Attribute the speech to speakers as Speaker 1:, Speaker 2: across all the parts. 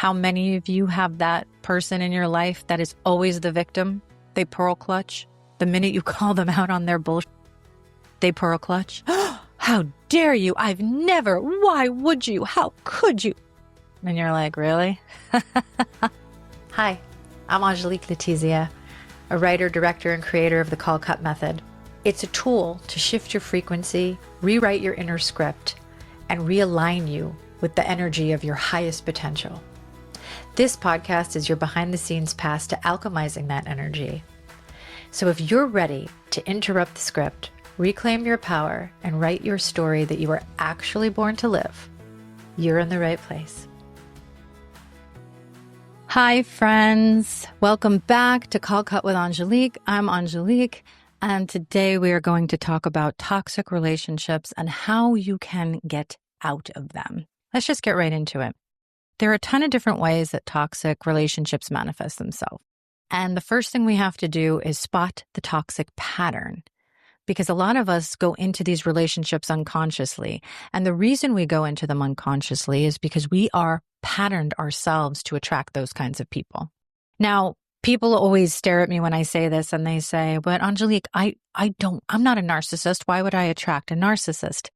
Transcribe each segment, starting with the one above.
Speaker 1: how many of you have that person in your life that is always the victim? They pearl clutch. The minute you call them out on their bullshit, they pearl clutch. How dare you? I've never. Why would you? How could you? And you're like, really? Hi, I'm 𝐬𝐮𝐫𝐞𝐬, a writer, director, and creator of the 𝐶𝐭 method. It's a tool to shift your frequency, rewrite your inner script, and realign you with the energy of your highest potential. This podcast is your behind-the-scenes pass to alchemizing that energy. So if you're ready to interrupt the script, reclaim your power, and write your story that you were actually born to live, you're in the right place. Hi, friends. Welcome back to 𝐶𝐭 with Angelique. I'm Angelique, and today we are going to talk about toxic relationships and how you can get out of them. Let's just get right into it. There are a ton of different ways that toxic relationships manifest themselves. And the first thing we have to do is spot the toxic pattern, because a lot of us go into these relationships unconsciously. And the reason we go into them unconsciously is because we are patterned ourselves to attract those kinds of people. Now, people always stare at me when I say this and they say, but Angelique, I'm not a narcissist. Why would I attract a narcissist?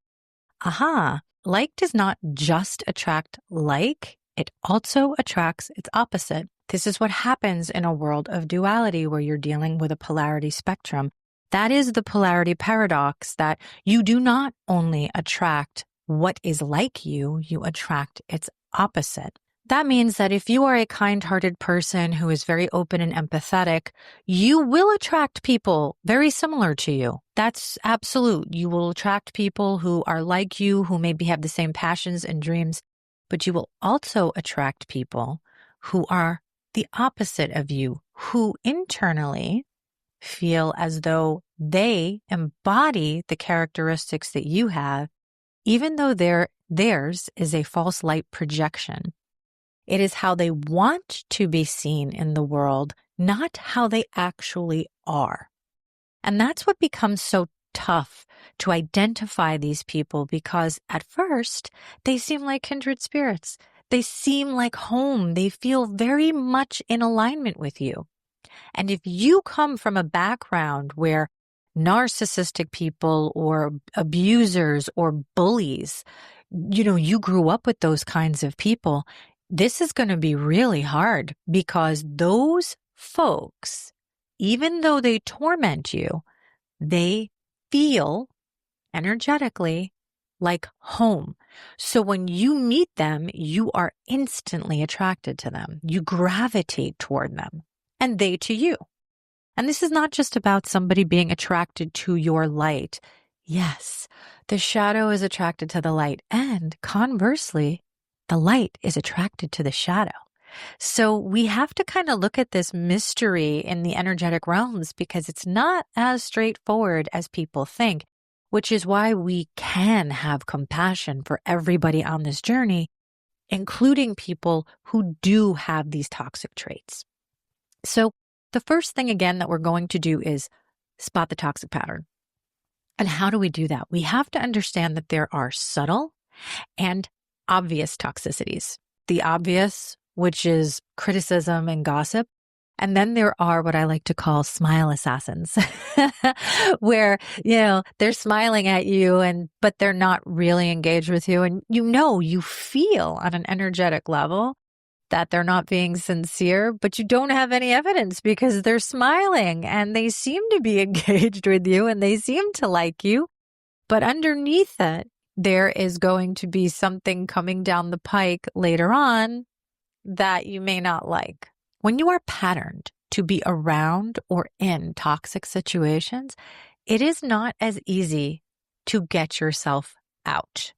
Speaker 1: Aha, like does not just attract like, it also attracts its opposite. This is what happens in a world of duality where you're dealing with a polarity spectrum. That is the polarity paradox, that you do not only attract what is like you attract its opposite. That means that if you are a kind-hearted person who is very open and empathetic, you will attract people very similar to you. That's absolute. You will attract people who are like you, who maybe have the same passions and dreams, but you will also attract people who are the opposite of you, who internally feel as though they embody the characteristics that you have, even though theirs is a false light projection. It is how they want to be seen in the world, not how they actually are. And that's what becomes so tough to identify these people, because at first they seem like kindred spirits. They seem like home. They feel very much in alignment with you. And if you come from a background where narcissistic people or abusers or bullies, you grew up with those kinds of people, this is going to be really hard, because those folks, even though they torment you, they feel energetically like home. So when you meet them, you are instantly attracted to them. You gravitate toward them, and they to you. And this is not just about somebody being attracted to your light. Yes, the shadow is attracted to the light, and conversely, the light is attracted to the shadow. So we have to kind of look at this mystery in the energetic realms, because it's not as straightforward as people think, which is why we can have compassion for everybody on this journey, including people who do have these toxic traits. So the first thing, again, that we're going to do is spot the toxic pattern. And how do we do that? We have to understand that there are subtle and obvious toxicities. The obvious, which is criticism and gossip. And then there are what I like to call smile assassins, where, they're smiling at you, but they're not really engaged with you. And you feel on an energetic level that they're not being sincere, but you don't have any evidence because they're smiling and they seem to be engaged with you and they seem to like you. But underneath it, there is going to be something coming down the pike later on that you may not like. When you are patterned to be around or in toxic situations, it is not as easy to get yourself out.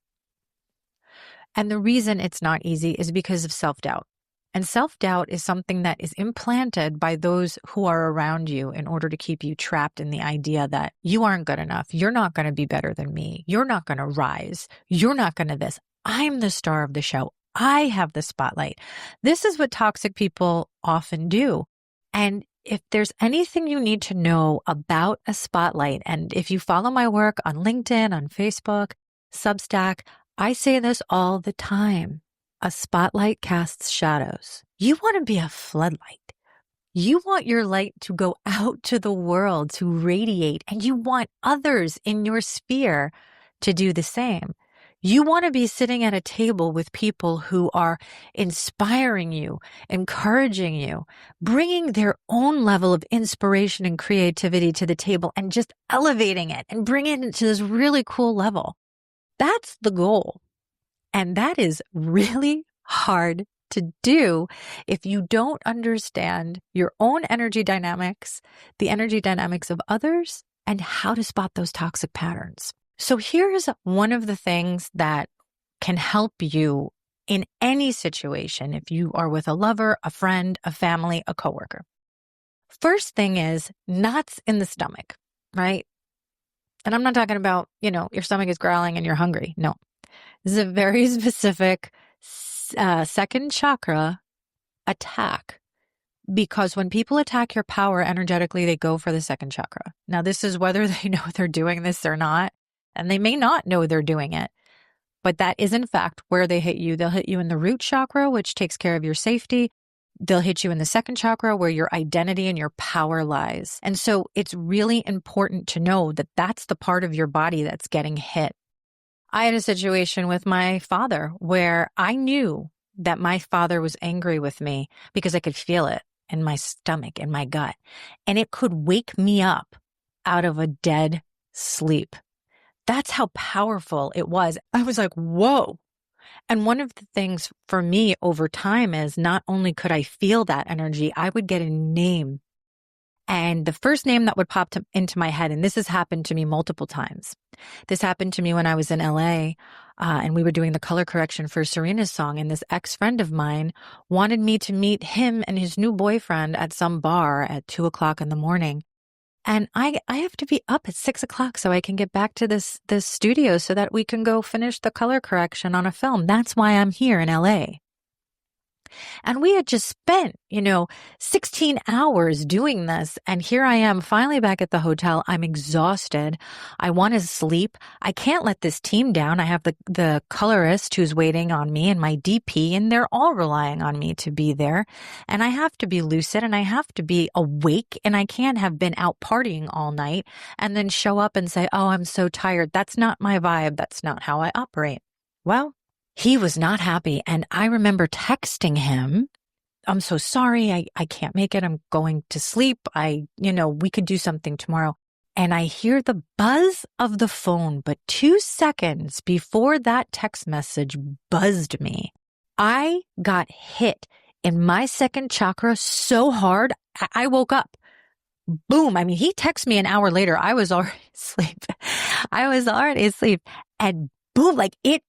Speaker 1: And the reason it's not easy is because of self-doubt. And self-doubt is something that is implanted by those who are around you in order to keep you trapped in the idea that you aren't good enough. You're not going to be better than me. You're not going to rise. You're not going to this. I'm the star of the show. I have the spotlight. This is what toxic people often do. And if there's anything you need to know about a spotlight, and if you follow my work on LinkedIn, on Facebook, Substack, I say this all the time. a spotlight casts shadows. You want to be a floodlight. You want your light to go out to the world, to radiate, and you want others in your sphere to do the same. You want to be sitting at a table with people who are inspiring you, encouraging you, bringing their own level of inspiration and creativity to the table and just elevating it and bringing it to this really cool level. That's the goal. And that is really hard to do if you don't understand your own energy dynamics, the energy dynamics of others, and how to spot those toxic patterns. So here's one of the things that can help you in any situation if you are with a lover, a friend, a family, a coworker. First thing is knots in the stomach, right? And I'm not talking about, your stomach is growling and you're hungry. No. This is a very specific second chakra attack, because when people attack your power energetically, they go for the second chakra. Now, this is whether they know they're doing this or not, and they may not know they're doing it, but that is in fact where they hit you. They'll hit you in the root chakra, which takes care of your safety. They'll hit you in the second chakra where your identity and your power lies. And so it's really important to know that that's the part of your body that's getting hit. I had a situation with my father where I knew that my father was angry with me because I could feel it in my stomach, in my gut, and it could wake me up out of a dead sleep. That's how powerful it was. I was like, whoa. And one of the things for me over time is not only could I feel that energy, I would get a name. And the first name that would pop into my head, and this has happened to me multiple times. This happened to me when I was in LA, and we were doing the color correction for Serena's song, and this ex-friend of mine wanted me to meet him and his new boyfriend at some bar at 2:00 in the morning. And I have to be up at 6:00 so I can get back to this studio so that we can go finish the color correction on a film. That's why I'm here in LA. And we had just spent, 16 hours doing this. And here I am finally back at the hotel. I'm exhausted. I want to sleep. I can't let this team down. I have the colorist who's waiting on me and my DP, and they're all relying on me to be there. And I have to be lucid and I have to be awake, and I can't have been out partying all night and then show up and say, oh, I'm so tired. That's not my vibe. That's not how I operate. Well, he was not happy. And I remember texting him, I'm so sorry. I can't make it. I'm going to sleep. We could do something tomorrow. And I hear the buzz of the phone, but 2 seconds before that text message buzzed me, I got hit in my second chakra so hard, I woke up. Boom. I mean, he texted me an hour later. I was already asleep. And boom, like it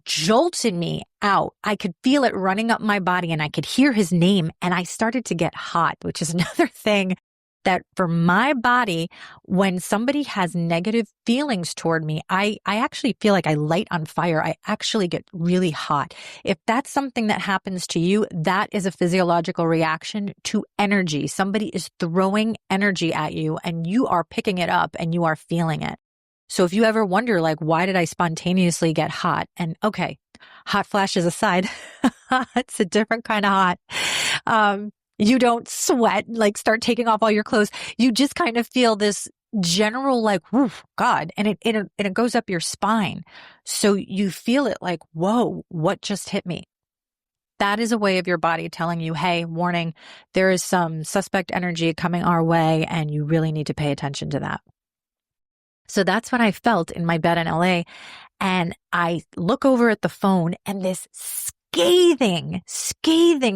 Speaker 1: jolted me out. I could feel it running up my body and I could hear his name, and I started to get hot, which is another thing that for my body, when somebody has negative feelings toward me, I actually feel like I light on fire. I actually get really hot. If that's something that happens to you, that is a physiological reaction to energy. Somebody is throwing energy at you and you are picking it up and you are feeling it. So if you ever wonder, like, why did I spontaneously get hot? And okay, hot flashes aside, it's a different kind of hot. You don't sweat, like start taking off all your clothes. You just kind of feel this general, like, woof, God, and it goes up your spine. So you feel it like, whoa, what just hit me? That is a way of your body telling you, hey, warning, there is some suspect energy coming our way, and you really need to pay attention to that. So that's what I felt in my bed in LA. And I look over at the phone and this scathing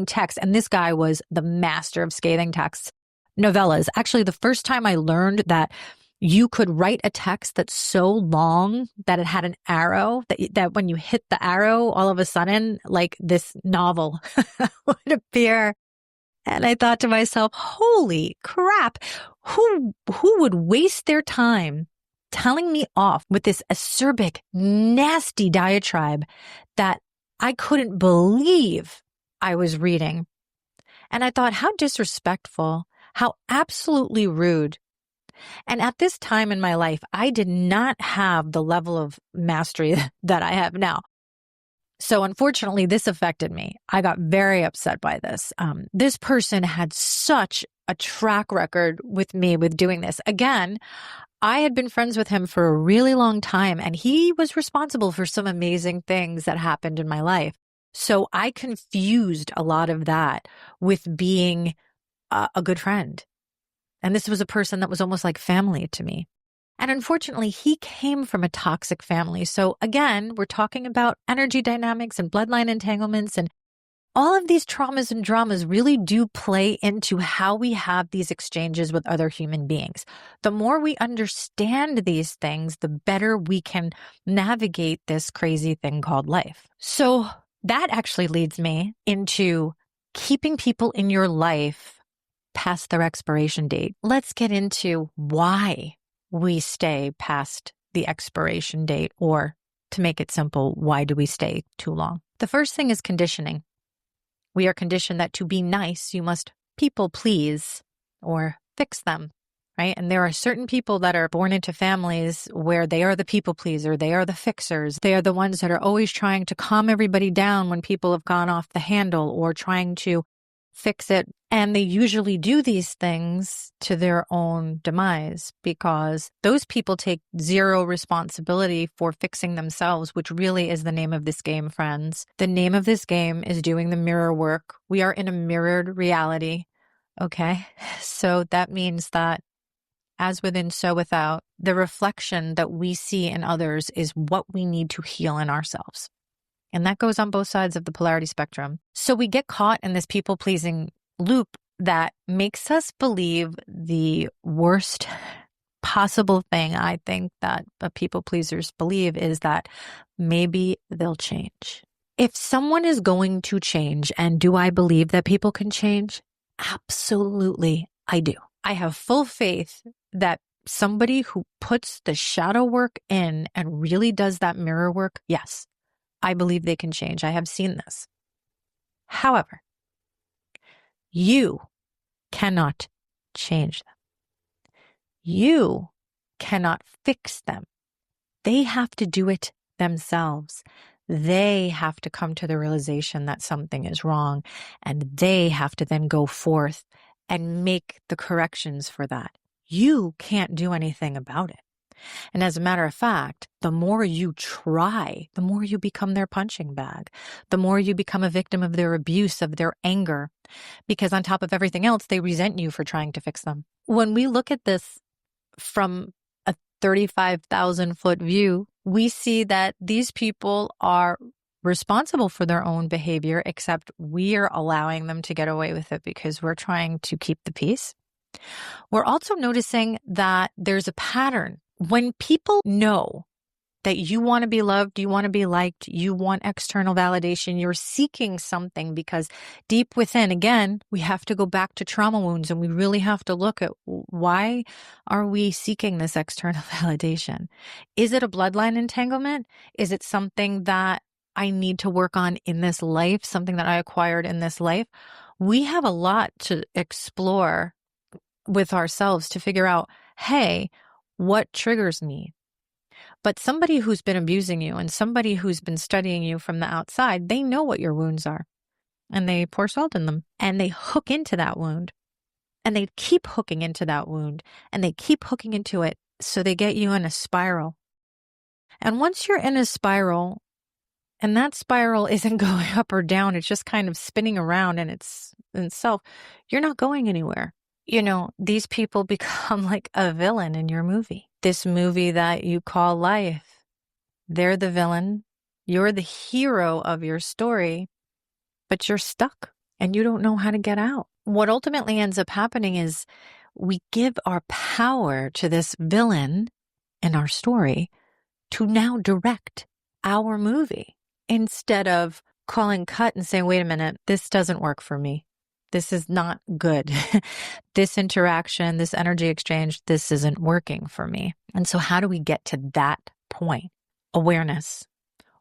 Speaker 1: text. And this guy was the master of scathing texts, novellas. Actually, the first time I learned that you could write a text that's so long that it had an arrow, that when you hit the arrow, all of a sudden, like this novel would appear. And I thought to myself, holy crap, who would waste their time telling me off with this acerbic, nasty diatribe that I couldn't believe I was reading? And I thought, how disrespectful, how absolutely rude. And at this time in my life, I did not have the level of mastery that I have now. So unfortunately, this affected me. I got very upset by this. This person had such a track record with me with doing this. Again, I had been friends with him for a really long time, and he was responsible for some amazing things that happened in my life. So I confused a lot of that with being a good friend. And this was a person that was almost like family to me. And unfortunately, he came from a toxic family. So again, we're talking about energy dynamics and bloodline entanglements, and all of these traumas and dramas really do play into how we have these exchanges with other human beings. The more we understand these things, the better we can navigate this crazy thing called life. So that actually leads me into keeping people in your life past their expiration date. Let's get into why we stay past the expiration date, or to make it simple, why do we stay too long? The first thing is conditioning. We are conditioned that to be nice, you must people please or fix them, right? And there are certain people that are born into families where they are the people pleaser, they are the fixers, they are the ones that are always trying to calm everybody down when people have gone off the handle or trying to fix it. And they usually do these things to their own demise, because those people take zero responsibility for fixing themselves, which really is the name of this game, friends. The name of this game is doing the mirror work. We are in a mirrored reality, okay? So that means that as within, so without, the reflection that we see in others is what we need to heal in ourselves. And that goes on both sides of the polarity spectrum. So we get caught in this people-pleasing loop that makes us believe the worst possible thing, I think, that people pleasers believe is that maybe they'll change. If someone is going to change, and do I believe that people can change? Absolutely, I do. I have full faith that somebody who puts the shadow work in and really does that mirror work, yes, I believe they can change. I have seen this. However, you cannot change them. You cannot fix them. They have to do it themselves. They have to come to the realization that something is wrong, and they have to then go forth and make the corrections for that. You can't do anything about it. And as a matter of fact, the more you try, the more you become their punching bag, the more you become a victim of their abuse, of their anger, because on top of everything else, they resent you for trying to fix them. When we look at this from a 35,000-foot view, we see that these people are responsible for their own behavior, except we are allowing them to get away with it because we're trying to keep the peace. We're also noticing that there's a pattern. When people know that you want to be loved, you want to be liked, you want external validation, you're seeking something, because deep within, again, we have to go back to trauma wounds, and we really have to look at why are we seeking this external validation? Is it a bloodline entanglement? Is it something that I need to work on in this life, something that I acquired in this life? We have a lot to explore with ourselves to figure out, hey, what triggers me? But somebody who's been abusing you and somebody who's been studying you from the outside, they know what your wounds are, and they pour salt in them, and they hook into that wound, and they keep hooking into that wound, and they keep hooking into it. So they get you in a spiral. And once you're in a spiral, and that spiral isn't going up or down, it's just kind of spinning around in itself, you're not going anywhere. You know, these people become like a villain in your movie. This movie that you call life. They're the villain. You're the hero of your story, but you're stuck and you don't know how to get out. What ultimately ends up happening is we give our power to this villain in our story to now direct our movie, instead of calling cut and saying, wait a minute, this doesn't work for me. This is not good. This interaction, this energy exchange, this isn't working for me. And so how do we get to that point? Awareness.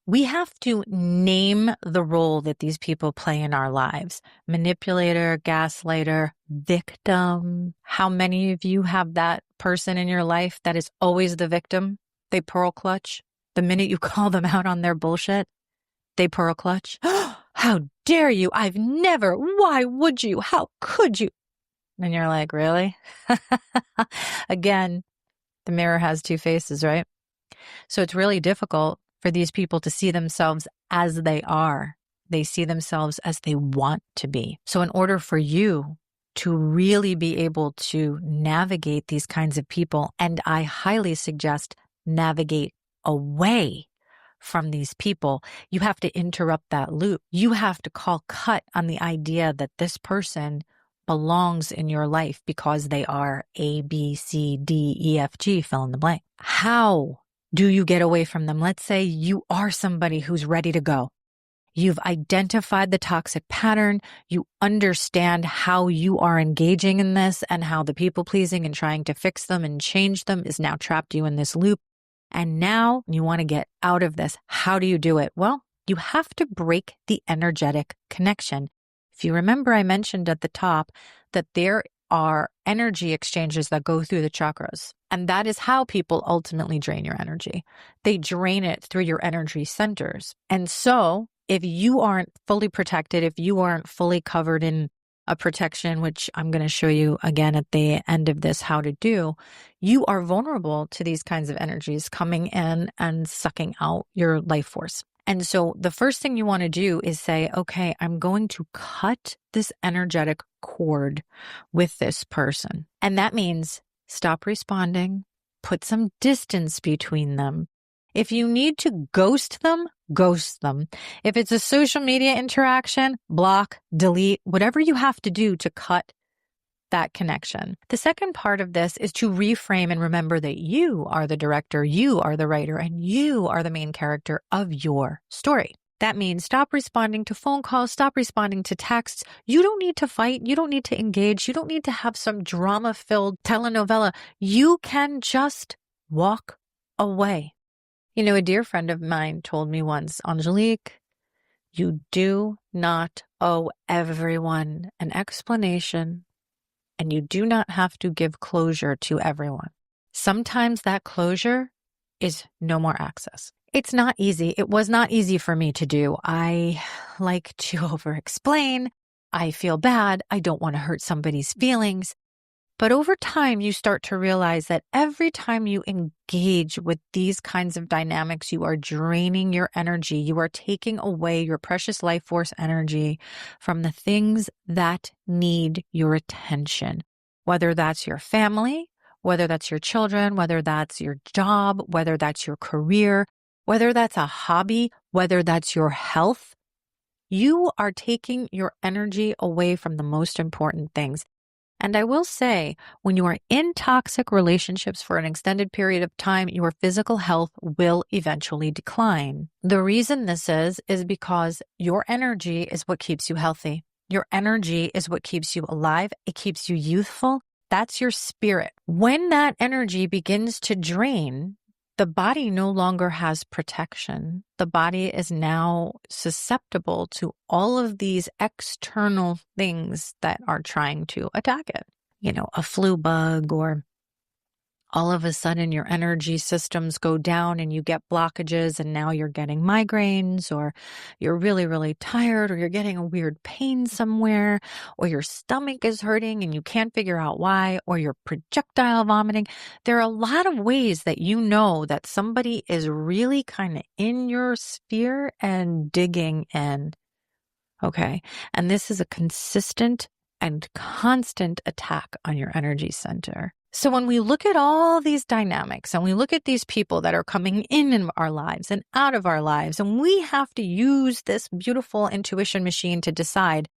Speaker 1: We have to name the role that these people play in our lives. Manipulator, gaslighter, victim. How many of you have that person in your life that is always the victim? They pearl clutch. The minute you call them out on their bullshit, They pearl clutch. How dare you? I've never. Why would you? How could you? And you're like, really? Again, the mirror has two faces, right? So it's really difficult for these people to see themselves as they are. They see themselves as they want to be. So in order for you to really be able to navigate these kinds of people, and I highly suggest navigate away from these people, you have to interrupt that loop. You have to call cut on the idea that this person belongs in your life because they are A, B, C, D, E, F, G, fill in the blank. How do you get away from them? Let's say you are somebody who's ready to go. You've identified the toxic pattern. You understand how you are engaging in this and how the people pleasing and trying to fix them and change them is now trapped you in this loop. And now you want to get out of this. How do you do it? Well, you have to break the energetic connection. If you remember, I mentioned at the top that there are energy exchanges that go through the chakras. And that is how people ultimately drain your energy. They drain it through your energy centers. And so if you aren't fully protected, if you aren't fully covered in a protection, which I'm going to show you again at the end of this how to do, you are vulnerable to these kinds of energies coming in and sucking out your life force. And so the first thing you want to do is say, okay, I'm going to cut this energetic cord with this person. And that means stop responding, put some distance between them. If you need to ghost them, ghost them. If it's a social media interaction, block, delete, whatever you have to do to cut that connection. The second part of this is to reframe and remember that you are the director, you are the writer, and you are the main character of your story. That means stop responding to phone calls, stop responding to texts. You don't need to fight. You don't need to engage. You don't need to have some drama-filled telenovela. You can just walk away. You know, a dear friend of mine told me once, Angelique, you do not owe everyone an explanation, and you do not have to give closure to everyone. Sometimes that closure is no more access. It's not easy. It was not easy for me to do. I like to over-explain. I feel bad. I don't want to hurt somebody's feelings. But over time, you start to realize that every time you engage with these kinds of dynamics, you are draining your energy. You are taking away your precious life force energy from the things that need your attention, whether that's your family, whether that's your children, whether that's your job, whether that's your career, whether that's a hobby, whether that's your health. You are taking your energy away from the most important things. And I will say, when you are in toxic relationships for an extended period of time, your physical health will eventually decline. The reason this is because your energy is what keeps you healthy. Your energy is what keeps you alive. It keeps you youthful. That's your spirit. When that energy begins to drain, the body no longer has protection. The body is now susceptible to all of these external things that are trying to attack it. You know, a flu bug, or all of a sudden your energy systems go down and you get blockages and now you're getting migraines, or you're really, really tired, or you're getting a weird pain somewhere, or your stomach is hurting and you can't figure out why, or you're projectile vomiting. There are a lot of ways that you know that somebody is really kind of in your sphere and digging in. Okay. And this is a consistent and constant attack on your energy center. So when we look at all these dynamics and we look at these people that are coming in our lives and out of our lives, and we have to use this beautiful intuition machine to decide,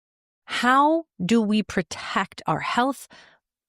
Speaker 1: how do we protect our health,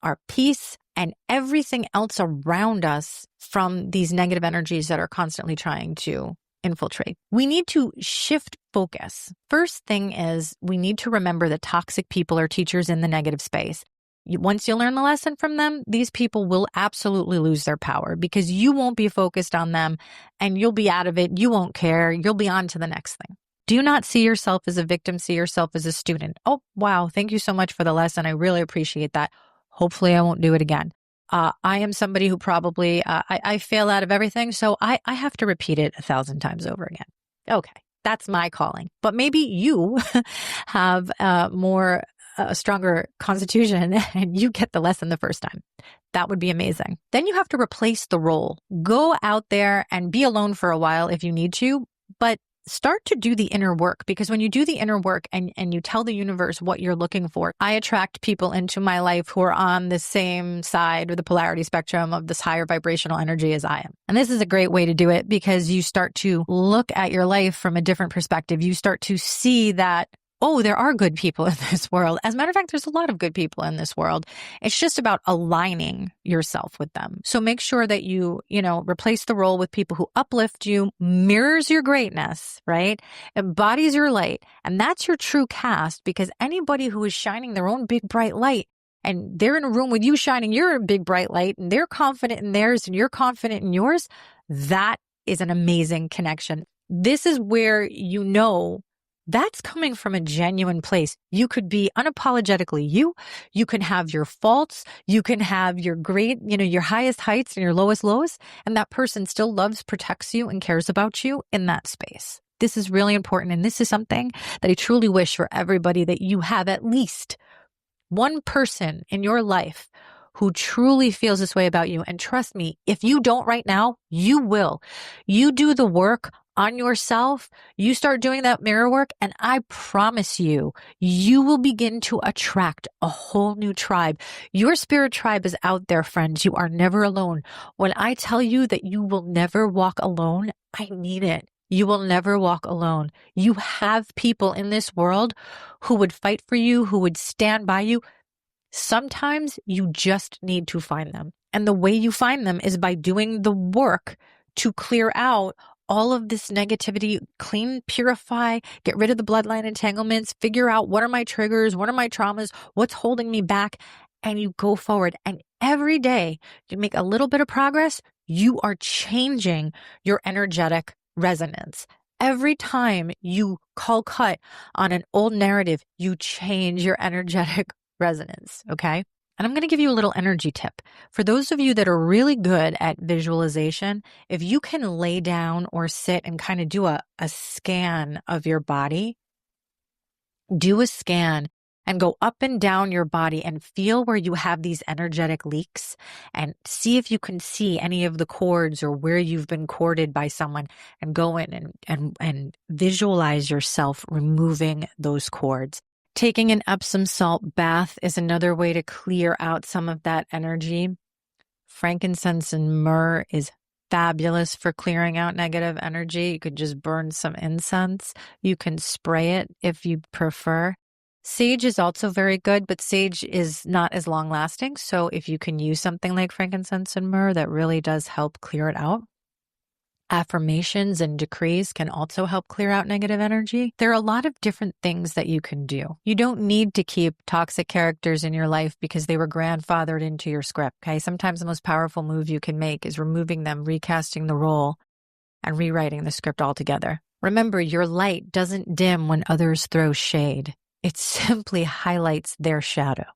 Speaker 1: our peace, and everything else around us from these negative energies that are constantly trying to infiltrate? We need to shift focus. First thing is, we need to remember that toxic people are teachers in the negative space. Once you learn the lesson from them, these people will absolutely lose their power, because you won't be focused on them and you'll be out of it. You won't care. You'll be on to the next thing. Do not see yourself as a victim. See yourself as a student. Oh, wow. Thank you so much for the lesson. I really appreciate that. Hopefully I won't do it again. I am somebody who probably, I fail out of everything. So I have to repeat it 1,000 times over again. Okay. That's my calling. But maybe you have a stronger constitution and you get the lesson the first time. That would be amazing. Then you have to replace the role. Go out there and be alone for a while if you need to, but start to do the inner work, because when you do the inner work and you tell the universe what you're looking for, I attract people into my life who are on the same side or the polarity spectrum of this higher vibrational energy as I am. And this is a great way to do it, because you start to look at your life from a different perspective. You start to see that, oh, there are good people in this world. As a matter of fact, there's a lot of good people in this world. It's just about aligning yourself with them. So make sure that you replace the role with people who uplift you, mirrors your greatness, right? Embodies your light. And that's your true cast, because anybody who is shining their own big bright light and they're in a room with you shining your big bright light and they're confident in theirs and you're confident in yours, that is an amazing connection. This is where that's coming from a genuine place. You could be unapologetically you. You can have your faults. You can have your great, your highest heights and your lowest lows. And that person still loves, protects you, and cares about you in that space. This is really important. And this is something that I truly wish for everybody, that you have at least one person in your life who truly feels this way about you. And trust me, if you don't right now, you will. You do the work on yourself, you start doing that mirror work, and I promise you, you will begin to attract a whole new tribe. Your spirit tribe is out there, friends. You are never alone. When I tell you that you will never walk alone, I mean it. You will never walk alone. You have people in this world who would fight for you, who would stand by you. Sometimes you just need to find them. And the way you find them is by doing the work to clear out all of this negativity, clean, purify, get rid of the bloodline entanglements, figure out what are my triggers, what are my traumas, what's holding me back, and you go forward. And every day you make a little bit of progress, you are changing your energetic resonance. Every time you call cut on an old narrative, you change your energetic resonance, okay? And I'm going to give you a little energy tip. For those of you that are really good at visualization, if you can lay down or sit and kind of do a scan of your body, do a scan and go up and down your body and feel where you have these energetic leaks, and see if you can see any of the cords or where you've been corded by someone, and go in and visualize yourself removing those cords. Taking an Epsom salt bath is another way to clear out some of that energy. Frankincense and myrrh is fabulous for clearing out negative energy. You could just burn some incense. You can spray it if you prefer. Sage is also very good, but sage is not as long lasting. So if you can use something like frankincense and myrrh, that really does help clear it out. Affirmations and decrees can also help clear out negative energy. There are a lot of different things that you can do. You don't need to keep toxic characters in your life because they were grandfathered into your script, okay? Sometimes the most powerful move you can make is removing them, recasting the role, and rewriting the script altogether. Remember, your light doesn't dim when others throw shade. It simply highlights their shadow.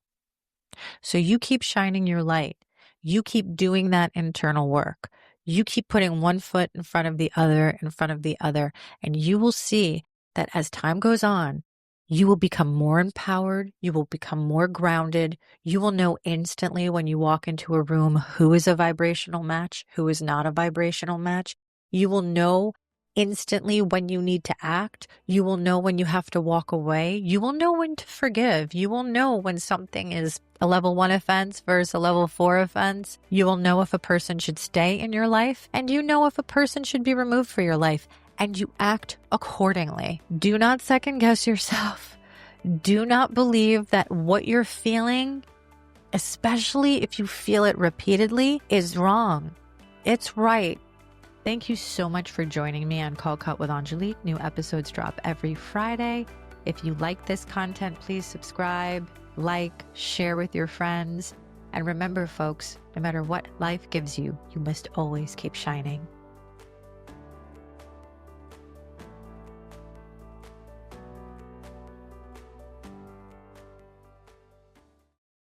Speaker 1: So you keep shining your light. You keep doing that internal work. You keep putting one foot in front of the other, and you will see that as time goes on, you will become more empowered. You will become more grounded. You will know instantly when you walk into a room who is a vibrational match, who is not a vibrational match. You will know instantly when you need to act. You will know when you have to walk away. You will know when to forgive. You will know when something is a level 1 offense versus a level 4 offense. You will know if a person should stay in your life, and you know if a person should be removed from your life, and you act accordingly. Do not second guess yourself. Do not believe that what you're feeling, especially if you feel it repeatedly, is wrong. It's right. Thank you so much for joining me on Call Cut with Angelique. New episodes drop every Friday. If you like this content, please subscribe, like, share with your friends. And remember, folks, no matter what life gives you, you must always keep shining.